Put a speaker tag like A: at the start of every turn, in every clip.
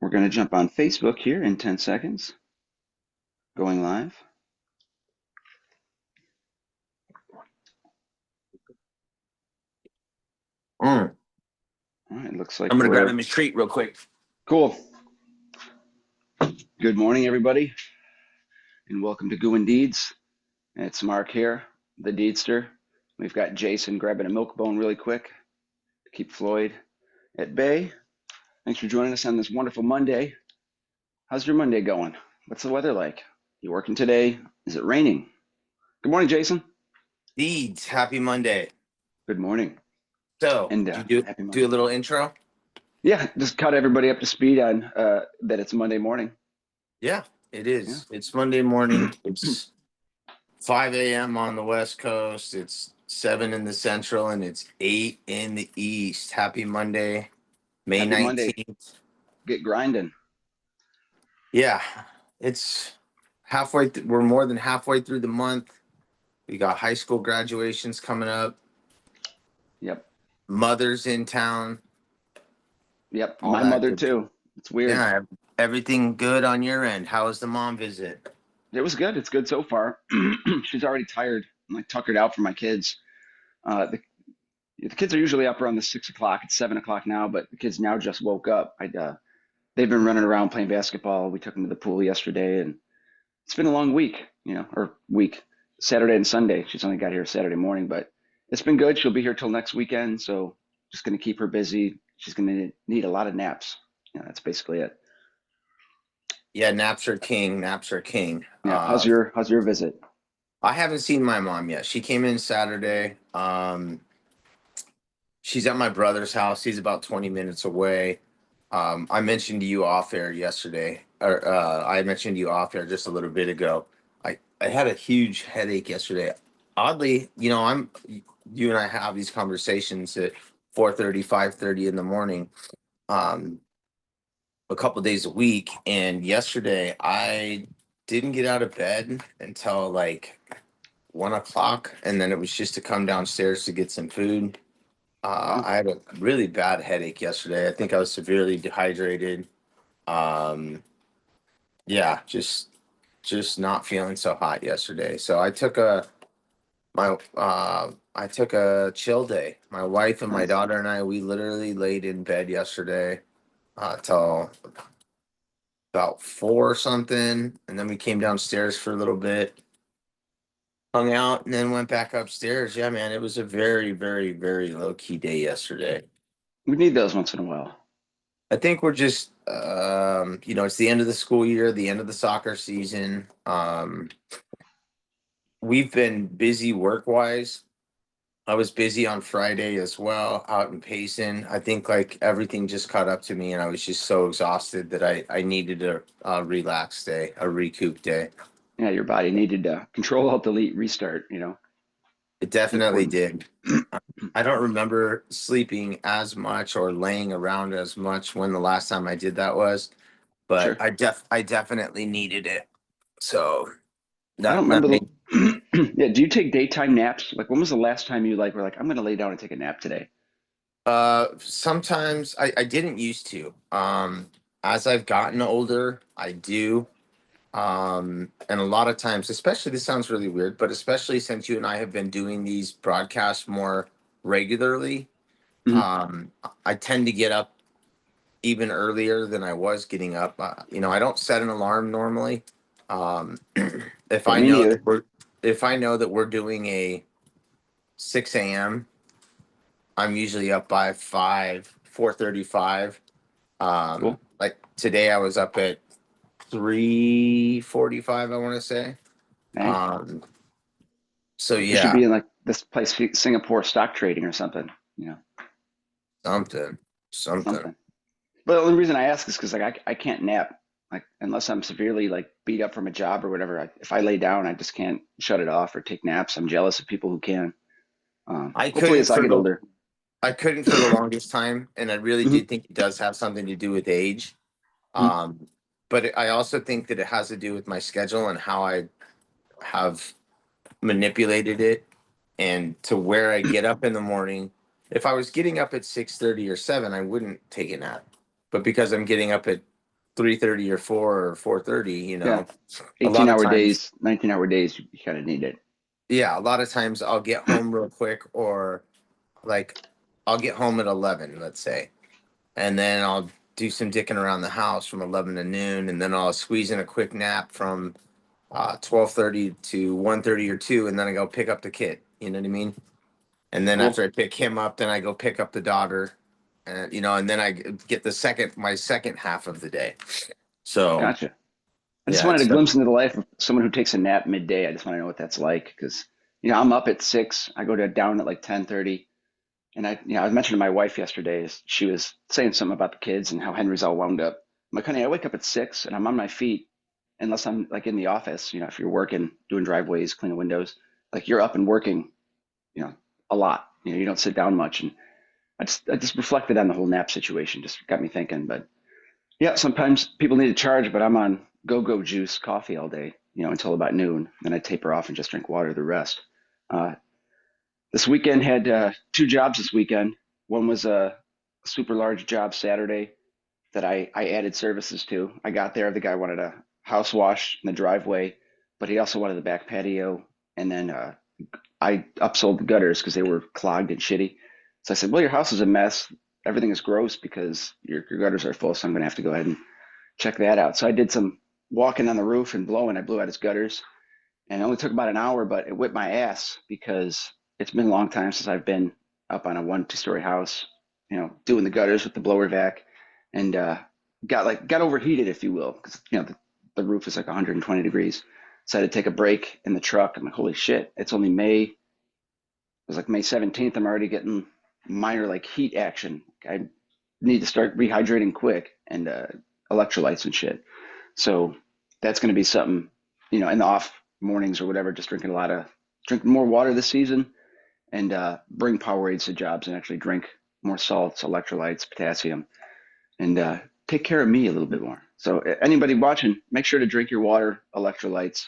A: We're going to jump on Facebook here in 10 seconds. Going live.
B: Mm.
A: All right, looks like
B: I'm gonna grab
A: we're
B: him a treat real quick.
A: cool. Good morning, everybody, and welcome to Goo and Deeds. It's Mark here, the Deedster. We've got Jason grabbing a milk bone really quick to keep Floyd at bay. Thanks for joining us on this wonderful Monday. How's your Monday going? What's the weather like? You working today? Is it raining? Good morning, Jason.
B: Deeds, happy Monday.
A: Good morning,
B: So,
A: and
B: do you do
A: happy
B: do a
A: Monday.
B: little intro?
A: Yeah, just caught everybody up to speed on that it's Monday morning.
B: Yeah, it
A: Yeah.
B: is. It's Monday morning. It's 5 a.m. on the West Coast. It's 7 in the Central, and it's 8 in the East. Happy Monday, May
A: Happy Monday.
B: 19th.
A: Get grinding.
B: Yeah, it's halfway. We're more than halfway through the month. We got high school graduations coming up.
A: Yep.
B: Mother's in town.
A: Yep.
B: All
A: My
B: that
A: mother
B: good.
A: too. It's weird.
B: Yeah, everything good on your end. How was the mom visit?
A: It was good. It's good so far. She's already tired. I'm like tuckered out for my kids. The kids are usually up around the 6 o'clock. It's 7 o'clock now, but the kids now just woke up. They've been running around playing basketball. We took them to the pool yesterday, and it's been a long week, or week. Saturday and Sunday. She's only got here Saturday morning, but it's been good. She'll be here till next weekend, so just gonna keep her busy. She's gonna need a lot of naps. Yeah, that's basically it.
B: Yeah, naps are king. Naps are king.
A: Yeah. How's your visit?
B: I haven't seen my mom yet. She came in Saturday. She's at my brother's house. He's about 20 minutes away. I mentioned to you off air yesterday, or I mentioned to you off air just a little bit ago. I had a huge headache yesterday. Oddly, you and I have these conversations at 4:30, 5:30 in the morning. Um, a couple days a week, and yesterday I didn't get out of bed until like 1 o'clock, and then it was just to come downstairs to get some food.
A: Wow.
B: I had a really bad headache yesterday. I think I was severely dehydrated. Um, yeah, just not feeling so hot yesterday. So I took a chill day. My wife and my
A: Nice.
B: daughter and I, we literally laid in bed yesterday till about 4 or something, and then we came downstairs for a little bit, hung out, and then went back upstairs. Yeah, man, it was a very, very, very low key day yesterday.
A: We need those once in a while.
B: I think we're just, it's the end of the school year, the end of the soccer season. We've been busy work wise. I was busy on Friday as well out in Payson. I think like everything just caught up to me, and I was just so exhausted that I needed a relax day, a recoup day.
A: Yeah, your body needed to control alt delete restart.
B: It definitely
A: Important.
B: did. I don't remember sleeping as much or laying around as much when the last time I did that was, but
A: Sure.
B: I definitely needed it. So
A: I don't
B: that
A: remember
B: made
A: the. Yeah. Do you take daytime naps? Like, when was the last time you were like, I'm gonna lay down and take a nap today?
B: sometimes I didn't used to. As I've gotten older, I do. And a lot of times, especially this sounds really weird, but especially since you and I have been doing these broadcasts more regularly,
A: Mhm.
B: um, I tend to get up even earlier than I was getting up. I don't set an alarm normally. Um, if
A: Yeah,
B: I
A: me
B: know
A: neither.
B: that we're if I know that we're doing a 6 a.m., I'm usually up by 4:35.
A: Cool.
B: Like today, I was up at 3:45. I want to say.
A: Dang.
B: Um, so
A: You should be
B: yeah,
A: in like this place, Singapore stock trading or something. You know,
B: something, something.
A: something. But the only reason I ask is because like I can't nap like unless I'm severely like beat up from a job or whatever. If I lay down, I just can't shut it off or take naps. I'm jealous of people who can.
B: I
A: Hopefully,
B: couldn't
A: as I
B: for
A: get
B: the
A: older.
B: I couldn't for the longest time, and I really do
A: Mhm.
B: think it does have something to do with age.
A: Mhm.
B: Um, but I also think that it has to do with my schedule and how I have manipulated it, and to where I get up in the morning. If I was getting up at 6:30 or 7, I wouldn't take a nap. But because I'm getting up at 3:30 or 4 or 4:30,
A: Yeah,
B: a
A: 18
B: lot of
A: hour
B: times,
A: days, 19-hour days, you kind of need it.
B: yeah, a lot of times I'll get home real quick, or like I'll get home at 11, let's say, and then I'll do some dicking around the house from 11 to noon, and then I'll squeeze in a quick nap from 12:30 to 1:30 or 2, and then I go pick up the kid. You know what I mean? And then
A: Cool.
B: after I pick him up, then I go pick up the daughter, and and then I get my second half of the day. So
A: Gotcha. I just
B: yeah,
A: wanted
B: it's
A: a glimpse into the life of someone who takes a nap midday. I just want to know what that's like because, I'm up at 6. I go to down at like 10:30. And I mentioned to my wife yesterday, she was saying something about the kids and how Henry's all wound up. I'm like, honey, I wake up at 6 and I'm on my feet unless I'm like in the office, if you're working, doing driveways, cleaning windows, like you're up and working, you know, a lot. You don't sit down much. And I just reflected on the whole nap situation, just got me thinking. But yeah, sometimes people need to charge, but I'm on go-go juice coffee all day, until about noon. Then I taper off and just drink water the rest. Uh, this weekend had 2 jobs this weekend. One was a super large job Saturday that I added services to. I got there, the guy wanted a house wash in the driveway, but he also wanted the back patio. And then I upsold the gutters because they were clogged and shitty. So I said, well, your house is a mess. Everything is gross because your gutters are full. So I'm going to have to go ahead and check that out. So I did some walking on the roof and blowing. I blew out his gutters. And it only took about an hour, but it whipped my ass because it's been a long time since I've been up on a 1, 2 story house, doing the gutters with the blower vac, and got overheated, if you will, because the roof is like 120 degrees. So I had to take a break in the truck. I'm like, holy shit, it's only May. It was like May 17th. I'm already getting minor like heat action. I need to start rehydrating quick and electrolytes and shit. So that's going to be something, in the off mornings or whatever, just drink more water this season and bring Powerades to jobs and actually drink more salts, electrolytes, potassium, and take care of me a little bit more. So anybody watching, make sure to drink your water, electrolytes.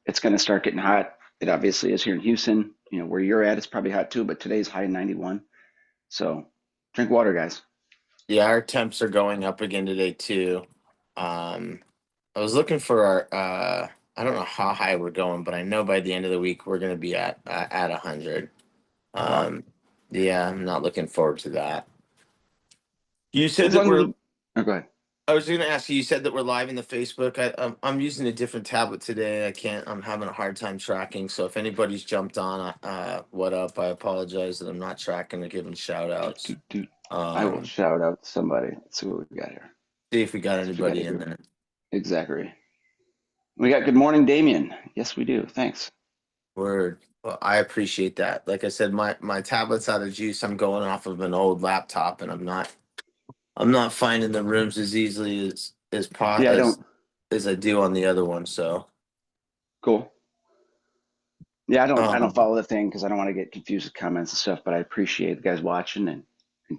A: It's going to start getting hot. It obviously is here in Houston. Where you're at, it's probably hot too, but today's high 91. So drink water, guys.
B: yeah, our temps are going up again today too. Um, I was looking for our. I don't know how high we're going, but I know by the end of the week we're going to be at 100.
A: Wow.
B: Um, yeah, I'm not looking forward to that. You said
A: As
B: that
A: long as
B: we're.
A: we, oh, go ahead.
B: I was going to ask you. You said that we're live in the Facebook. I'm using a different tablet today. I can't. I'm having a hard time tracking. So if anybody's jumped on, what up? I apologize that I'm not tracking or giving shout
A: Doot,
B: outs.
A: doot, doot. I will
B: Um,
A: shout out somebody. Let's see what we got here.
B: see if we got
A: See if we got
B: anybody
A: a
B: in
A: good
B: there.
A: exactly. We got good morning, Damien. Yes, we do. Thanks.
B: Word. Well, I appreciate that. Like I said, my tablet's out of juice. I'm going off of an old laptop, and I'm not finding the rooms as easily
A: Yeah, I don't.
B: as I do on the other one. So,
A: Cool. Yeah, I don't
B: um,
A: follow the thing because I don't want to get confused with comments and stuff. But I appreciate the guys watching and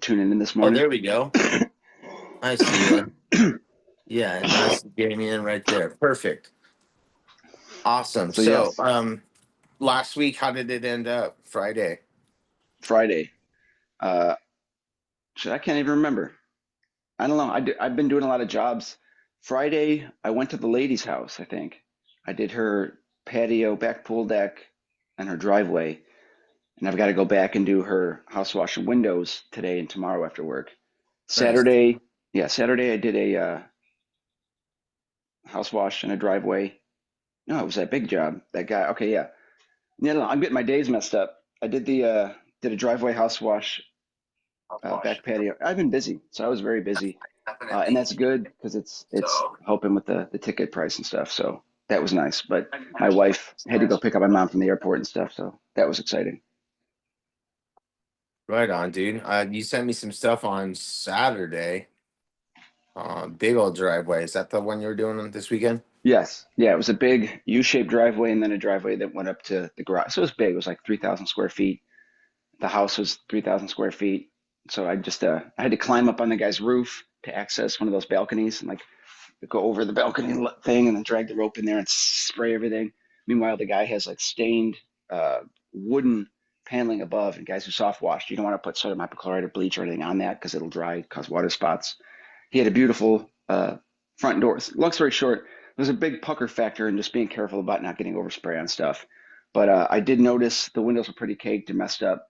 A: tuning in this
B: oh,
A: morning.
B: there we go. I see you. Yeah, and that's Damien right there. Perfect. Awesome.
A: So
B: So,
A: yes,
B: last week, how did it end up? Friday.
A: Friday. Uh, shit, I can't even remember. I don't know. I've been doing a lot of jobs. Friday, I went to the lady's house. I think I did her patio, back pool deck, and her driveway. And I've got to go back and do her house wash and windows today and tomorrow after work.
B: Nice.
A: Saturday, yeah, Saturday I did a house wash and a driveway. No, it was that big job. That guy. Okay, yeah. Yeah, no, I'm getting my days messed up. I did a driveway house wash, back patio. I've been busy, so I was very busy, and that's good because it's helping with the ticket price and stuff. So that was nice. But my wife had to go pick up my mom from the airport and stuff, so that was exciting.
B: Right on, dude. You sent me some stuff on Saturday. Big old driveway. Is that the one you were doing this weekend?
A: Yes, yeah, it was a big U-shaped driveway and then a driveway that went up to the garage. So it was big. It was like 3,000 square feet. The house was 3,000 square feet. So I had to climb up on the guy's roof to access one of those balconies and like go over the balcony thing and then drag the rope in there and spray everything. Meanwhile, the guy has like stained uh, wooden paneling above, and guys who soft washed, you don't want to put sodium hypochlorite or bleach or anything on that because it'll dry, cause water spots. He had a beautiful front doors. Long story short, there's a big pucker factor in just being careful about not getting overspray on stuff. But I did notice the windows were pretty caked and messed up,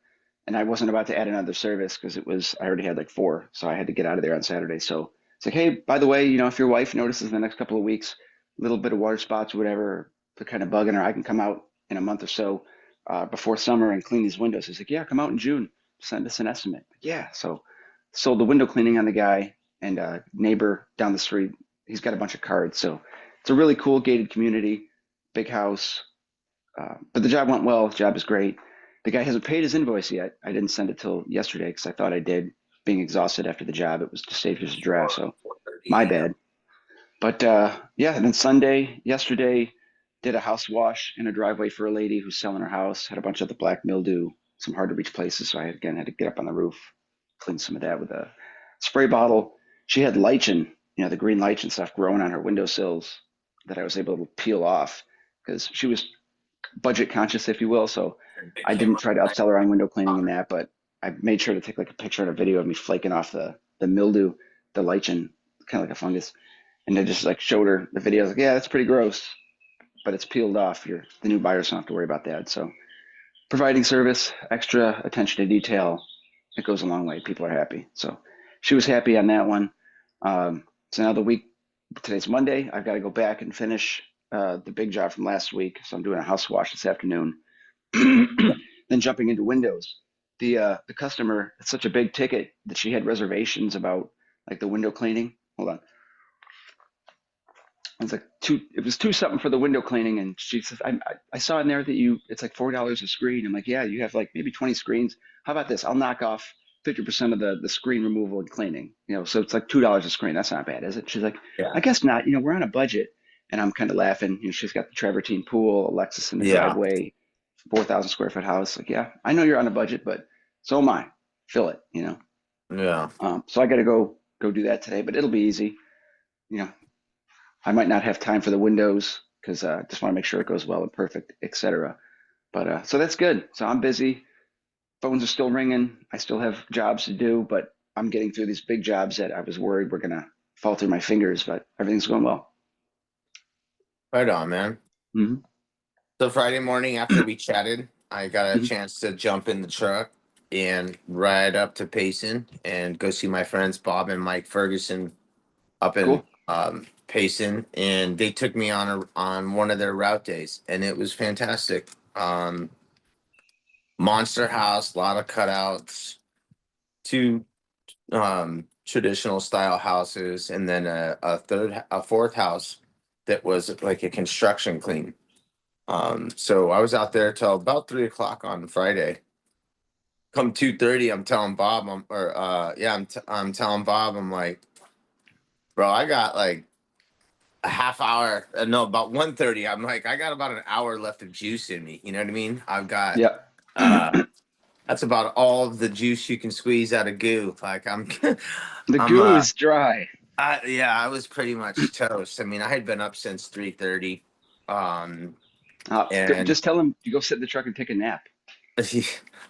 A: and I wasn't about to add another service because I already had like four, so I had to get out of there on Saturday. So it's like, hey, by the way, if your wife notices in the next couple of weeks a little bit of water spots or whatever, they're kind of bugging her, I can come out in a month or so before summer and clean these windows. He's like, yeah, come out in June, send us an estimate. Yeah, so sold the window cleaning on the guy and neighbor down the street. He's got a bunch of cards, so it's a really cool gated community, big house. But the job went well. The job is great. The guy hasn't paid his invoice yet. I didn't send it till yesterday because I thought I did. Being exhausted after the job, it was just saved as a draft, so
B: 4:30
A: my
B: a.m.
A: bad. But yeah, and then yesterday, did a house wash in a driveway for a lady who's selling her house. Had a bunch of the black mildew, some hard to reach places, so I again had to get up on the roof, clean some of that with a spray bottle. She had lichen, the green lichen stuff growing on her windowsills that I was able to peel off because she was budget conscious, if you will. So
B: It
A: I
B: came
A: didn't
B: up
A: try to upsell her on window cleaning and
B: hot.
A: that, but I made sure to take like a picture and a video of me flaking off the mildew, the lichen, kind of like a fungus. And I just like showed her the video. I was like, yeah, that's pretty gross, but it's peeled off. The new buyers don't have to worry about that. So providing service, extra attention to detail, it goes a long way. People are happy. So she was happy on that one. So now today's Monday. I've got to go back and finish the big job from last week. So I'm doing a house wash this afternoon. Then jumping into Windows. The customer, it's such a big ticket that she had reservations about like the window cleaning. Hold on. It was two something for the window cleaning, and she says, I saw in there that it's like $4 a screen. I'm like, yeah, you have like maybe 20 screens. How about this? I'll knock off 50% of the screen removal and cleaning. So it's like $2 a screen. That's not bad, is it? She's like,
B: Yeah.
A: I guess not. We're on a budget, and I'm kind of laughing. She's got the travertine pool, Alexis in the
B: Yeah.
A: driveway, 4,000 square foot house. Like, yeah, I know you're on a budget, but so am I. Fill it.
B: Yeah.
A: So I got to go do that today, but it'll be easy. You know, I might not have time for the windows because I just want to make sure it goes well and perfect, etc. But so that's good. So I'm busy. Phones are still ringing. I still have jobs to do, but I'm getting through these big jobs that I was worried were gonna fall through my fingers. But everything's going well.
B: Right on, man.
A: Hmm.
B: So Friday morning after we chatted, I got a
A: Hmm.
B: chance to jump in the truck and ride up to Payson and go see my friends Bob and Mike Ferguson up in
A: Cool.
B: Payson, and they took me on one of their route days, and it was fantastic. Monster house, a lot of cutouts, two traditional style houses, and then a fourth house that was like a construction clean. So I was out there till about 3 o'clock on Friday. Come 2:30, I'm telling Bob, I'm telling Bob, I'm like, bro, I got like a half hour. No, about 1:30. I'm like, I got about an hour left of juice in me. You know what I mean? I've got
A: Yep.
B: uh that's about all of the juice you can squeeze out of goo. Like I'm
A: The
B: I'm
A: goo is dry.
B: yeah, I was pretty much toast. I mean, I had been up since 3:30. Um and
A: Just tell him you go sit in the truck and take a nap.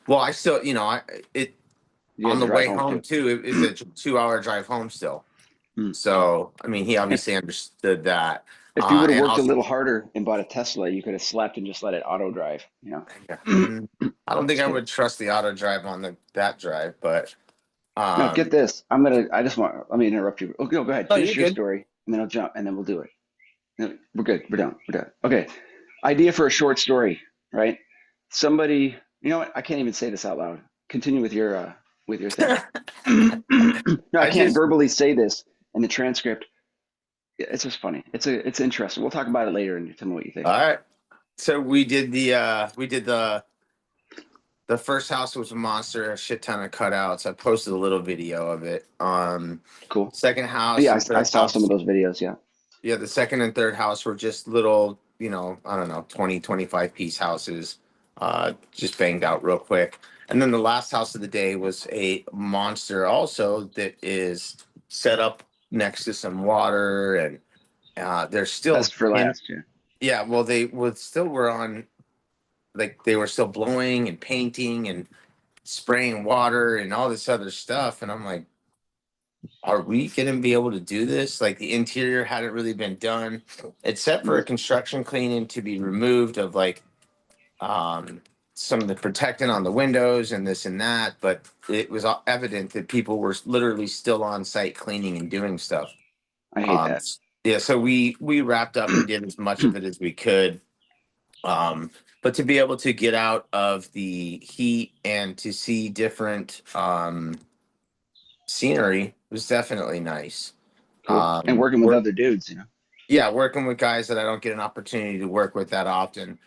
B: well, I still, it
A: You
B: on
A: have to
B: the
A: drive
B: way
A: home
B: home
A: too.
B: too, it is a 2 hour drive home still.
A: Hmm.
B: So, I mean, he obviously understood that.
A: If you would have
B: And
A: worked a
B: also,
A: little harder and bought a Tesla, you could have slept and just let it auto drive.
B: yeah, I don't think
A: Just
B: I
A: kidding.
B: would trust the auto drive on that drive, but
A: Now get
B: um,
A: this. I just want. Let me interrupt you. Okay, no, go ahead.
B: oh, you're
A: Finish your
B: good.
A: story, and then I'll jump, and then we'll do it. No, we're good. We're done. We're done. Okay. Idea for a short story, right? Somebody. You know what? I can't even say this out loud. Continue with your thing. No, I
B: I
A: can't
B: just,
A: verbally say this in the transcript. It's just funny. It's interesting. We'll talk about it later, and you tell me what you think.
B: all right. So we did the first house was a monster, a shit ton of cutouts. I posted a little video of it.
A: Cool.
B: Second house
A: Yeah,
B: and
A: I
B: third
A: saw some of
B: house.
A: those videos. Yeah.
B: Yeah, the second and third house were just little, I don't know, 20, 25 piece houses, just banged out real quick. And then the last house of the day was a monster also that is set up next to some water, and there's still
A: Best for
B: in
A: last. Yeah.
B: yeah, well they would still were on, like, they were still blowing and painting and spraying water and all this other stuff, and I'm like, are we going to be able to do this? Like the interior hadn't really been done, except for a
A: Mm.
B: construction cleaning to be removed of like um, some of the protecting on the windows and this and that. But it was evident that people were literally still on site cleaning and doing stuff.
A: I hate
B: Um,
A: that.
B: yeah, so we wrapped up and did as much of it as we could. Um, but to be able to get out of the heat and to see different scenery was definitely nice.
A: Cool. And working with
B: Work,
A: other dudes,
B: yeah, working with guys that I don't get an opportunity to work with that often.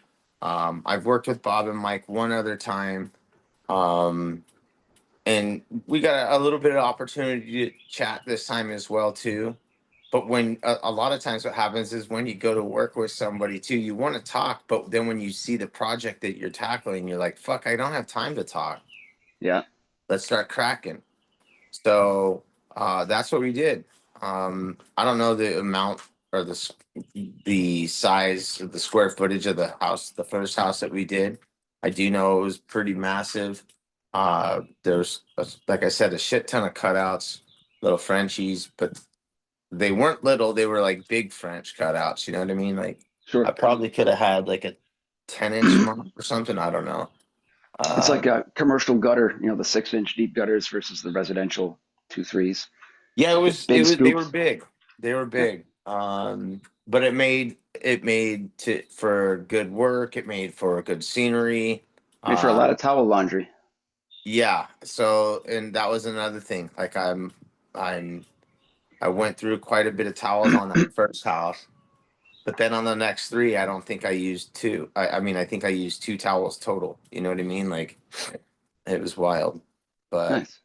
B: I've worked with Bob and Mike one other time, um, and we got a little bit of opportunity to chat this time as well too. But when a lot of times what happens is when you go to work with somebody too, you want to talk, but then when you see the project that you're tackling, you're like, "Fuck, I don't have time to talk.
A: Yeah.
B: Let's start cracking." So that's what we did. I don't know the amount or the size of the square footage of the house, the first house that we did. I do know it was pretty massive. There's, like I said, a shit ton of cutouts, little Frenchies, but they weren't little. They were like big French cutouts. You know what I mean? Like I
A: Sure.
B: probably could have had like a 10-inch mop or something. I don't know.
A: It's like
B: Um,
A: a commercial gutter, the 6 inch deep gutters versus the residential 2 3s.
B: Yeah,
A: Big
B: they were
A: scoops.
B: big. They were
A: Yeah.
B: big. But it made for good work, it made for good scenery.
A: Made for a lot
B: Uh
A: of towel laundry.
B: yeah, so and that was another thing. Like I'm I went through quite a bit of towels on that first house, but then on the next three, I don't think I used two. I mean I think I used two towels total. You know what I mean? Like it was wild. But
A: Nice.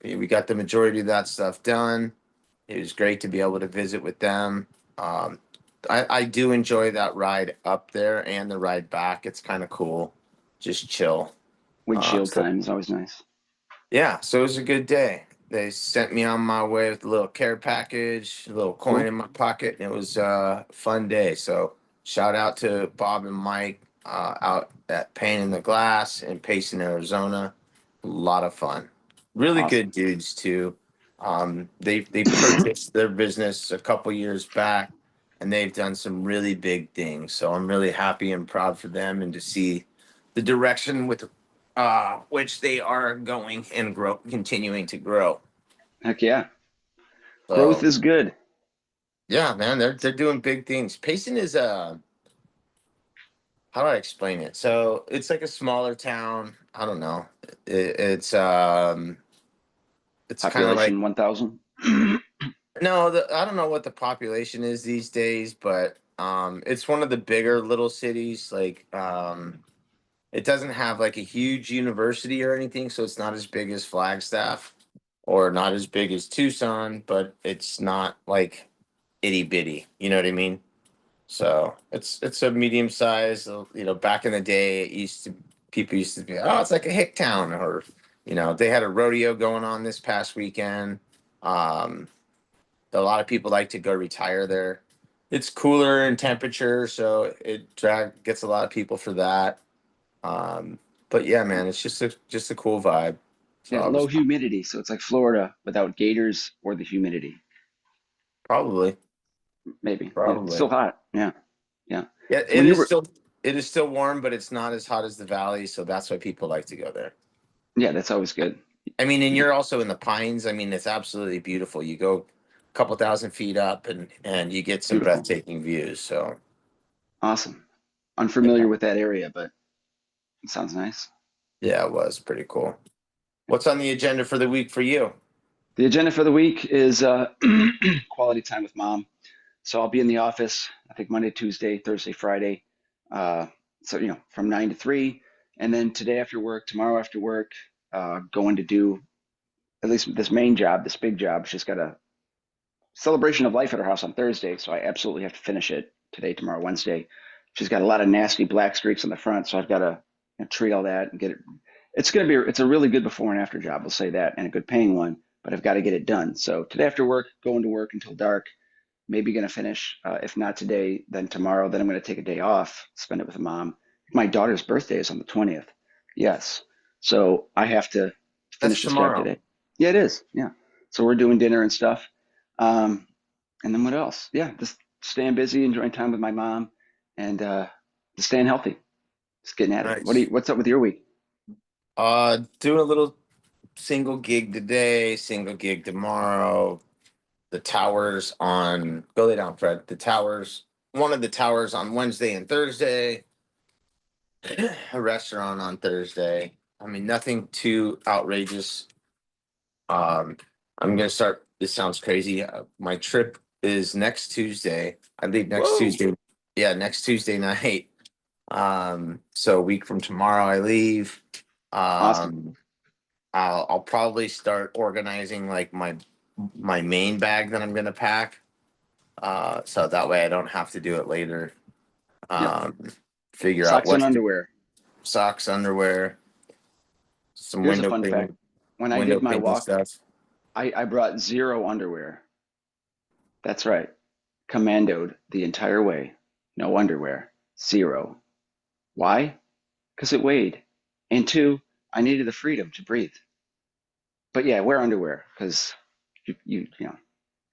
B: we got the majority of that stuff done. It was great to be able to visit with them. Um, I do enjoy that ride up there and the ride back. It's kind of cool. Just chill.
A: Windshield
B: So
A: time is always nice.
B: yeah, so it was a good day. They sent me on my way with a little care package, a little coin
A: Cool.
B: in my pocket, and it was a fun day. So shout out to Bob and Mike out at Pane in the Glass in Payson, Arizona. A lot of fun. Really
A: Awesome.
B: good dudes too. They purchased their business a couple years back, and they've done some really big things. So I'm really happy and proud for them, and to see the direction with which they are going and continuing to grow.
A: Heck yeah. Growth
B: So
A: is good.
B: yeah, man, they're doing big things. Payson is how do I explain it? So it's like a smaller town. I don't know. It's kind of like
A: Population 1,000.
B: no, I don't know what the population is these days, but it's one of the bigger little cities. Like it doesn't have like a huge university or anything, so it's not as big as Flagstaff or not as big as Tucson, but it's not like itty bitty. You know what I mean? So it's a medium size. Back in the day, it used to people used to be, oh, it's like a hick town, or they had a rodeo going on this past weekend. Um, a lot of people like to go retire there. It's cooler in temperature, so it gets a lot of people for that. Um, but yeah, man, it's just a cool vibe. So
A: Yeah,
B: I
A: low
B: was
A: humidity. So it's like Florida without gators or the humidity.
B: probably
A: Maybe. Yeah. It's
B: probably
A: still hot. Yeah. Yeah.
B: yeah.
A: So when you were,
B: It is still warm, but it's not as hot as the valley, so that's why people like to go there.
A: yeah, that's always good.
B: I mean, and
A: Yeah.
B: you're also in the pines. I mean, it's absolutely beautiful. You go a couple thousand feet up, and you get some
A: Beautiful.
B: breathtaking views. So
A: Awesome.
B: yeah,
A: Unfamiliar with that area, but it sounds nice.
B: yeah, it was pretty cool. What's on the agenda for the week for you?
A: The agenda for the week is quality time with mom. So I'll be in the office, I think Monday, Tuesday, Thursday, Friday. Uh, so, from 9 to 3. And then today after work, tomorrow after work, going to do at least this main job, this big job. She's got a celebration of life at her house on Thursday. So I absolutely have to finish it today, tomorrow, Wednesday. She's got a lot of nasty black streaks on the front. So I've got to treat all that and get it. It's a really good before and after job. We'll say that, and a good paying one, but I've got to get it done. So today after work, going to work until dark, maybe going to finish. If not today, then tomorrow. Then I'm going to take a day off, spend it with mom. My daughter's birthday is on the 20th. Yes. So I have to
B: That's
A: finish this job
B: tomorrow.
A: today. Yeah, it is. Yeah. So we're doing dinner and stuff. Um, and then what else? Yeah, just staying busy, enjoying time with my mom, and just staying healthy. Just getting at it.
B: Nice.
A: What's up with your week?
B: Doing a little single gig today, single gig tomorrow. The towers on go lay down, Fred. The towers, one of the towers on Wednesday and Thursday, a restaurant on Thursday. I mean, nothing too outrageous. Um, I'm gonna start. This sounds crazy. My trip is next Tuesday. I leave next
A: Whoa,
B: Tuesday. Yeah, next Tuesday night. So a week from tomorrow, I leave.
A: awesome.
B: Um, I'll probably start organizing like my main bag that I'm gonna pack. So that way I don't have to do it later.
A: Yep.
B: Um, Figure out
A: Socks and
B: what
A: underwear.
B: socks, underwear, some
A: Here's a fun fact. When I
B: window
A: did my
B: cleaning
A: walk,
B: stuff.
A: I brought zero underwear. That's right. Commandoed the entire way. No underwear. Zero. Why? Because it weighed. And two, I needed the freedom to breathe. But yeah, wear underwear because you know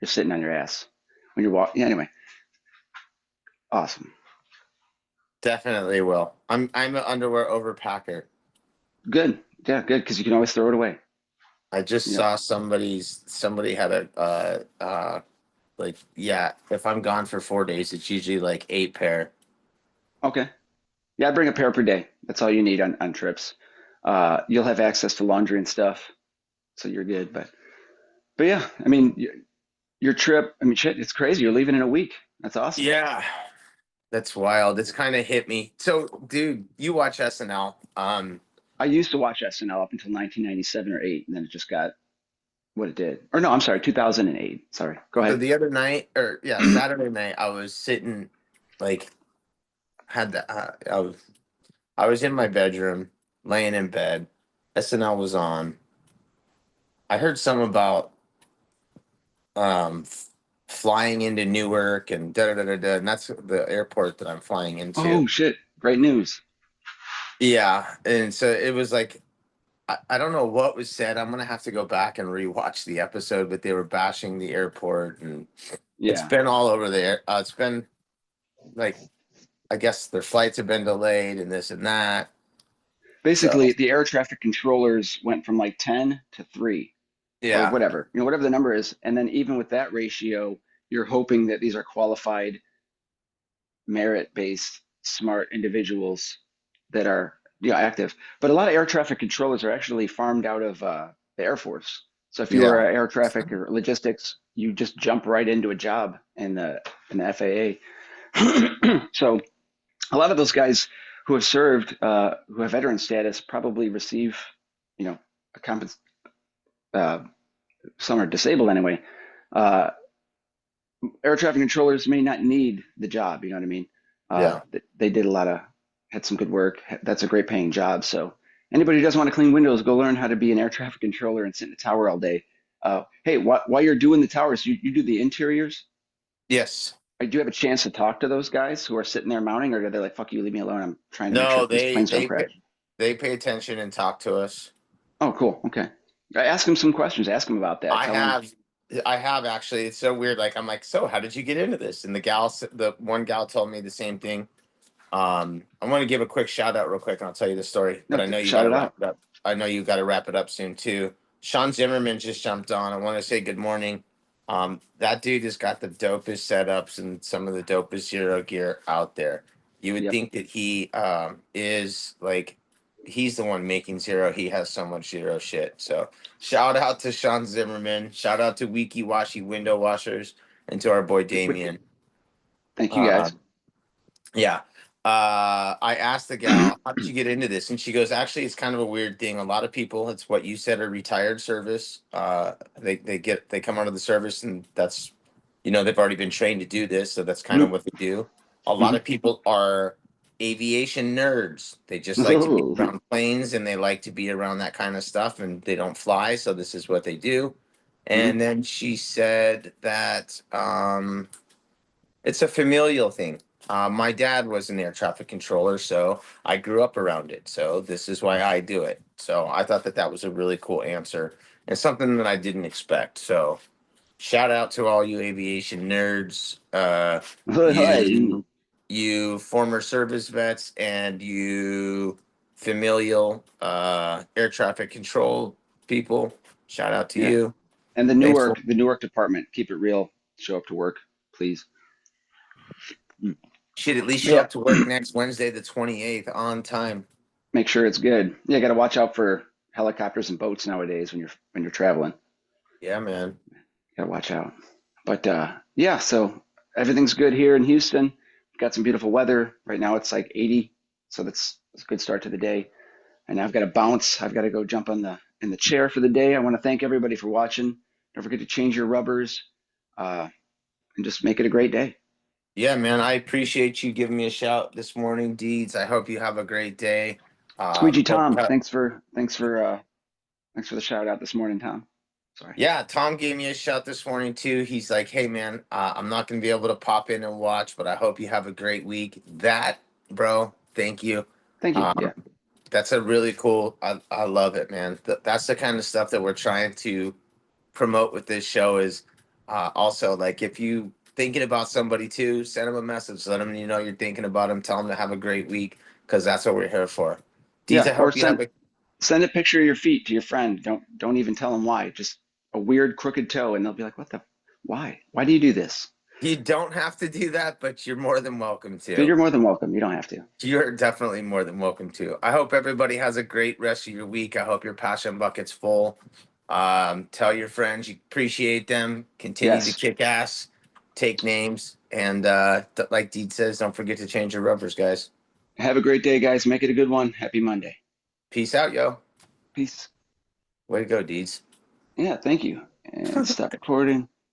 A: you're sitting on your ass when you're walking. Yeah, anyway, awesome.
B: Definitely will. I'm an underwear overpacker.
A: Good. Yeah, good because you can always throw it away.
B: I just
A: You know.
B: saw somebody had a like yeah, if I'm gone for 4 days, it's usually like 8 pair.
A: Okay. Yeah, I bring a pair per day. That's all you need on trips. You'll have access to laundry and stuff, so you're good. But yeah, I mean, your trip. I mean, shit, it's crazy. You're leaving in a week. That's awesome.
B: Yeah, that's wild. It's kind of hit me. So, dude, you watch SNL.
A: I used to watch SNL up until 1997 or 8, and then it just got what it did. Or no, I'm sorry, 2008. Sorry. Go
B: So
A: ahead.
B: the other night, or yeah, Saturday night, I was sitting like had the I was in my bedroom, laying in bed. SNL was on. I heard something about flying into Newark and da da da da da, and that's the airport that I'm flying into.
A: Oh shit! Great news.
B: Yeah, and so it was like I don't know what was said. I'm gonna have to go back and rewatch the episode, but they were bashing the airport, and it's
A: Yeah.
B: been all over there. It's been like I guess their flights have been delayed and this and that. So
A: Basically, the air traffic controllers went from like 10 to 3 or
B: yeah,
A: whatever, whatever the number is. And then even with that ratio, you're hoping that these are qualified, merit-based, smart individuals that are active. But a lot of air traffic controllers are actually farmed out of the Air Force. So if you
B: yeah,
A: were air traffic or logistics, you just jump right into a job in the FAA. So a lot of those guys who have served, who have veteran status, probably receive, a uh, some are disabled anyway. Uh, Air traffic controllers may not need the job. You know what I mean?
B: yeah.
A: They did had some good work. That's a great paying job. So anybody who doesn't want to clean windows, go learn how to be an air traffic controller and sit in a tower all day. Hey, while you're doing the towers, you do the interiors.
B: Yes.
A: Do you have a chance to talk to those guys who are sitting there mounting, or are they like, "Fuck you, leave me alone. I'm trying to make sure
B: No,
A: that these planes don't crash."
B: they pay attention and talk to us.
A: Oh, cool. Okay. Ask them some questions. Ask them about that.
B: I
A: Tell them.
B: have I have actually. It's so weird. Like I'm like, so how did you get into this? And the one gal told me the same thing. I want to give a quick shout out real quick, and I'll tell you the story. But
A: No,
B: I know you got
A: shout
B: to
A: it
B: wrap
A: out.
B: it up. I know you got to wrap it up soon too. Sean Zimmerman just jumped on. I want to say good morning. That dude has got the dopest setups and some of the dopest zero gear out there. You would
A: Yep.
B: think that he is like he's the one making zero. He has so much zero shit. So shout out to Sean Zimmerman. Shout out to Wiki Washi Window Washers and to our boy
A: Wicked.
B: Damien.
A: Thank you,
B: Uh,
A: guys.
B: yeah. I asked the gal, how did you get into this? And she goes, actually, it's kind of a weird thing. A lot of people, it's what you said, are retired service. They come out of the service and that's, they've already been trained to do this. So that's kind of what they do. A lot
A: Mhm.
B: of people are aviation nerds. They just like to be
A: Oh,
B: around planes and they like to be around that kind of stuff and they don't fly. So this is what they do.
A: mhm.
B: And then she said that, it's a familial thing. My dad was an air traffic controller, so I grew up around it. So this is why I do it. So I thought that that was a really cool answer. and something that I didn't expect. So shout out to all you aviation nerds,
A: Hey,
B: you former service vets, and you familial air traffic control people. Shout out to
A: yeah,
B: you.
A: and
B: Thanks for
A: The Newark department, keep it real. Show up to work, please. Mm.
B: should at least show
A: Yeah,
B: up to work next Wednesday, the 28th, on time.
A: make sure it's good. Yeah, got to watch out for helicopters and boats nowadays when you're traveling.
B: Yeah, man.
A: Got to watch out. But yeah, so everything's good here in Houston. Got some beautiful weather. Right now it's like 80, so that's a good start to the day. And I've got to bounce. I've got to go jump on the in the chair for the day. I want to thank everybody for watching. Don't forget to change your rubbers, uh, and just make it a great day.
B: Yeah, man. I appreciate you giving me a shout this morning, Deeds. I hope you have a great day.
A: Squeegee
B: Hope
A: Tom, thanks for the shout out this morning, Tom. Sorry.
B: Yeah, Tom gave me a shout this morning too. He's like, "Hey, man, I'm not going to be able to pop in and watch, but I hope you have a great week." That, bro, thank you.
A: Thank you.
B: Um,
A: Yeah.
B: that's a really cool. I love it, man. That's the kind of stuff that we're trying to promote with this show. Is also like if you thinking about somebody too, send them a message. Let them you're thinking about them. Tell them to have a great week because that's what we're here for. Deez,
A: Yeah.
B: I
A: Or
B: hope you have a
A: send a picture of your feet to your friend. Don't even tell them why. Just a weird crooked toe, and they'll be like, "What the? Why? Why do you do this?"
B: You don't have to do that, but you're more than welcome
A: But
B: to.
A: you're more than welcome. You don't have to.
B: You're definitely more than welcome to. I hope everybody has a great rest of your week. I hope your passion bucket's full. Tell your friends you appreciate them. Continue to
A: Yes.
B: kick ass, take names, and like Deed says, don't forget to change your rubbers, guys.
A: Have a great day, guys. Make it a good one. Happy Monday.
B: Peace out, yo.
A: Peace.
B: Way to go, Deeds.
A: Yeah. Thank you. And stop recording.